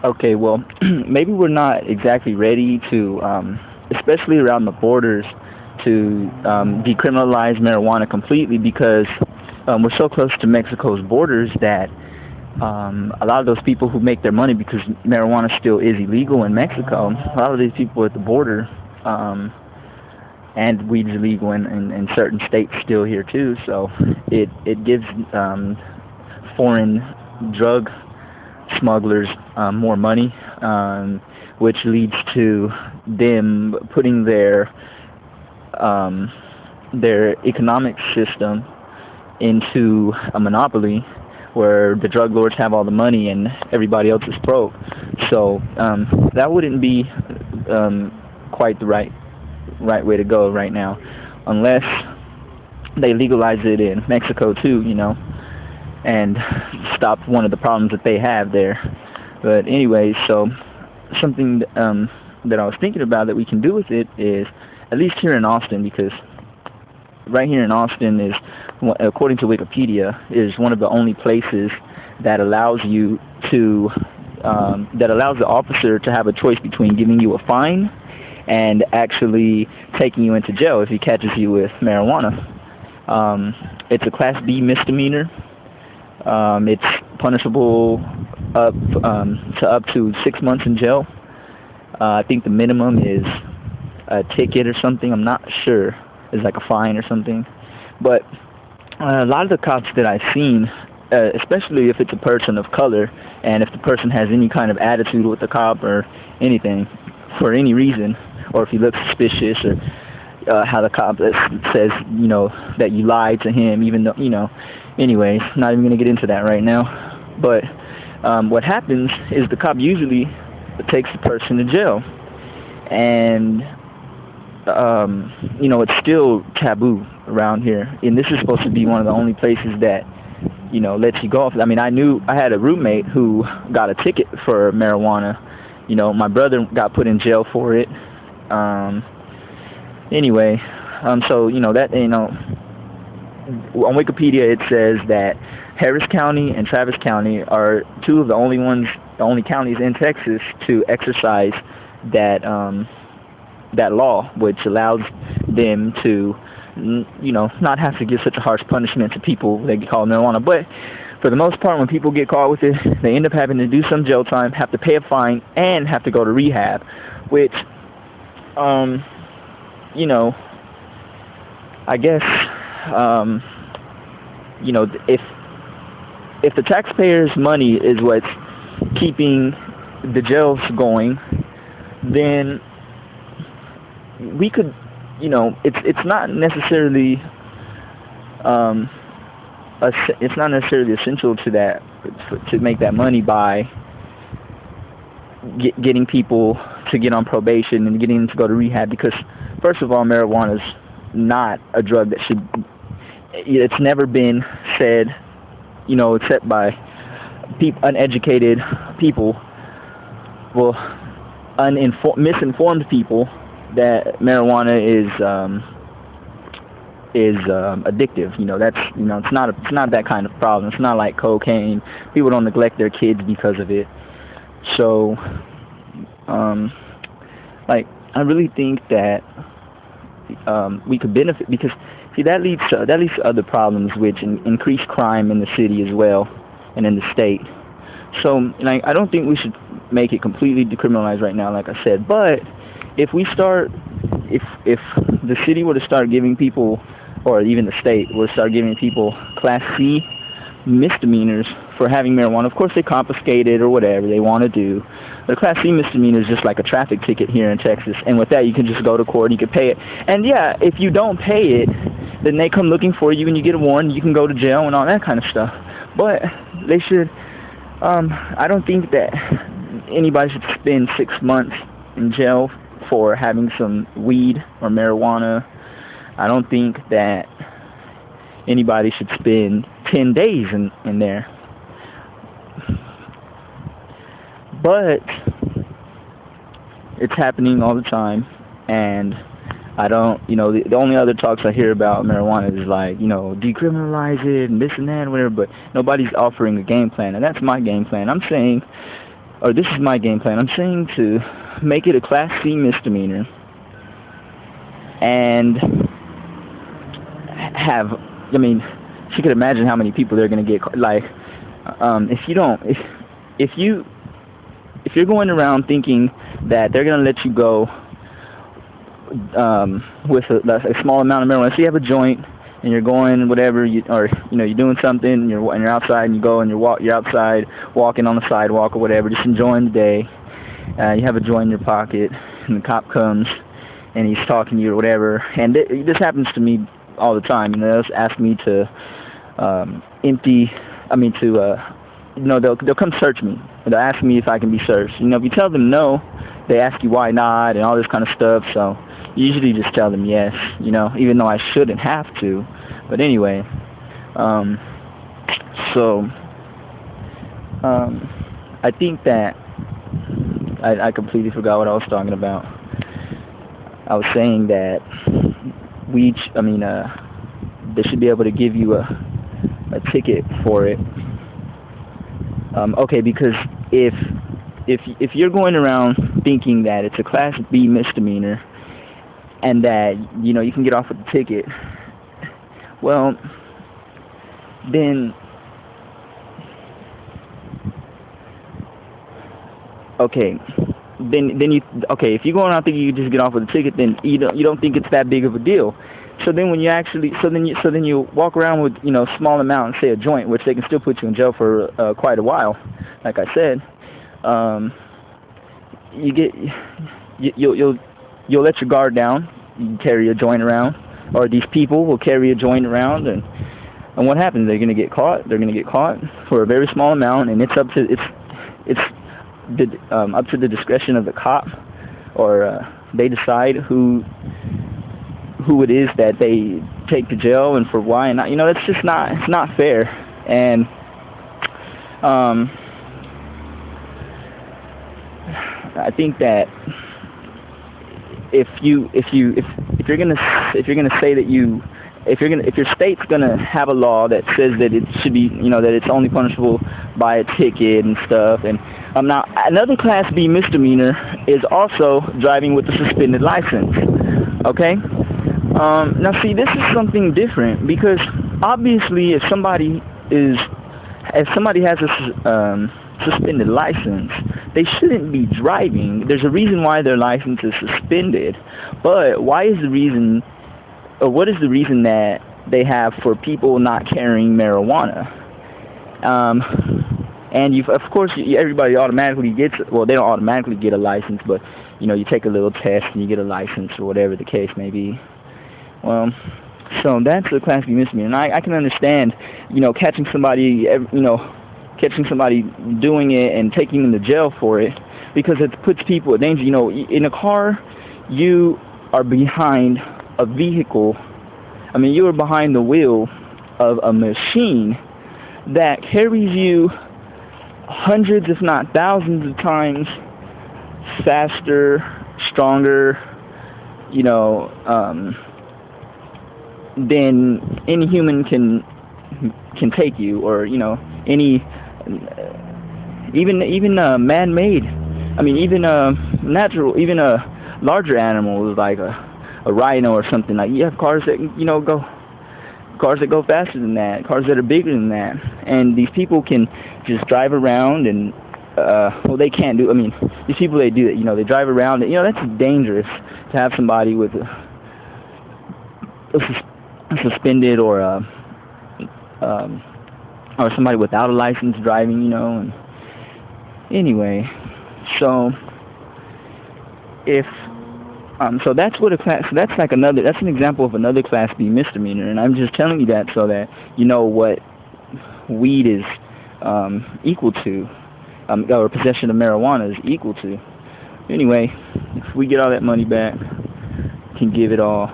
Okay, well, maybe we're not exactly ready to, especially around the borders, to decriminalize marijuana completely because we're so close to Mexico's borders that a lot of those people who make their money because marijuana still is illegal in Mexico, a lot of these people at the border, and weed's illegal in certain states still here too, so it gives foreign drug smugglers more money, which leads to them putting their economic system into a monopoly where the drug lords have all the money and everybody else is broke. So that wouldn't be quite the right way to go right now, unless they legalize it in Mexico too, and stop one of the problems that they have there. But anyway, so something that I was thinking about that we can do with it is, at least here in Austin, because right here in Austin is, according to Wikipedia, is one of the only places that allows you to, that allows the officer to have a choice between giving you a fine and actually taking you into jail if he catches you with marijuana. It's a Class B misdemeanor. It's punishable up to 6 months in jail. I think the minimum is a ticket or something. I'm not sure. It's like a fine or something. But a lot of the cops that I've seen, especially if it's a person of color, and if the person has any kind of attitude with the cop or anything, for any reason, or if he looks suspicious, or how the cop says, that you lied to him, even though, anyways, not even going to get into that right now. But what happens is the cop usually takes the person to jail. And, it's still taboo around here. And this is supposed to be one of the only places that, lets you go off. I mean, I had a roommate who got a ticket for marijuana. My brother got put in jail for it. Anyway, so, on Wikipedia it says that Harris County and Travis County are two of the only counties in Texas to exercise that law, which allows them to, not have to give such a harsh punishment to people that get caught with marijuana. But for the most part, when people get caught with it, they end up having to do some jail time, have to pay a fine, and have to go to rehab, which, I guess, if the taxpayers' money is what's keeping the jails going, then we could, it's not necessarily it's not necessarily essential to that to make that money by getting people to get on probation and getting them to go to rehab, because first of all, marijuana is not a drug that should, it's never been said, except by uneducated people, well, misinformed people, that marijuana is addictive. That's, it's not that kind of problem. It's not like cocaine. People don't neglect their kids because of it. So, I really think that we could benefit, because see, that leads to other problems, which increase crime in the city as well and in the state. So, I don't think we should make it completely decriminalized right now, like I said. But if we start, if the city were to start giving people, or even the state were to start giving people Class C misdemeanors for having marijuana, of course they confiscate it or whatever they want to do. But a Class C misdemeanor is just like a traffic ticket here in Texas, and with that you can just go to court, you can pay it. And yeah, if you don't pay it, then they come looking for you and you get a warrant, you can go to jail and all that kind of stuff. But they should, I don't think that anybody should spend 6 months in jail for having some weed or marijuana. I don't think that anybody should spend 10 days in there. But it's happening all the time, and I don't, the only other talks I hear about marijuana is like, decriminalize it and this and that and whatever, but nobody's offering a game plan, and that's my game plan. I'm saying or this is my game plan. I'm saying to make it a Class C misdemeanor and have, I mean, you could imagine how many people they're going to get, like, if you're going around thinking that they're going to let you go with a small amount of marijuana. So you have a joint and you're going whatever, or you're doing something and you're outside and you go and you're outside walking on the sidewalk or whatever, just enjoying the day. You have a joint in your pocket and the cop comes and he's talking to you or whatever. And this happens to me all the time. They'll ask me to they'll come search me. They'll ask me if I can be searched. If you tell them no, they ask you why not and all this kind of stuff. So you usually just tell them yes, even though I shouldn't have to. But anyway, I think that I completely forgot what I was talking about. I was saying that they should be able to give you a ticket for it. Okay, because if you're going around thinking that it's a Class B misdemeanor and that you can get off with the ticket, well, then if you're going around thinking you just get off with a ticket, then you don't think it's that big of a deal. So then when you actually, so then you walk around with small amount, say a joint, which they can still put you in jail for quite a while. Like I said, you'll let your guard down. You carry a joint around, or these people will carry a joint around, and what happens? They're gonna get caught. They're gonna get caught for a very small amount, and it's up to the discretion of the cop, or they decide who it is that they take to jail and for why. And that's just it's not fair. And I think that if your state's gonna have a law that says that it should be, that it's only punishable by a ticket and stuff, and now another Class B misdemeanor is also driving with a suspended license. Okay. Now see, this is something different, because obviously if somebody has a suspended license, they shouldn't be driving. There's a reason why their license is suspended, but what is the reason that they have for people not carrying marijuana? And of course everybody automatically gets, well, they don't automatically get a license, but you take a little test and you get a license or whatever the case may be. Well, so that's a Class B misdemeanor, and I can understand, catching somebody doing it and taking them to jail for it, because it puts people in danger. In a car, you are behind a vehicle. You are behind the wheel of a machine that carries you hundreds, if not thousands of times faster, stronger, than any human can take you, or any even man-made. Even natural, even a larger animal like a rhino or something. Like, you have cars that cars that go faster than that, cars that are bigger than that, and these people can just drive around and they can't do. These people, they do that. They drive around. That's dangerous to have somebody with a suspended or somebody without a license driving. And anyway, so if so that's what that's an example of another Class B misdemeanor, and I'm just telling you that so that you know what weed is equal to, or possession of marijuana is equal to. Anyway, if we get all that money back, we can give it all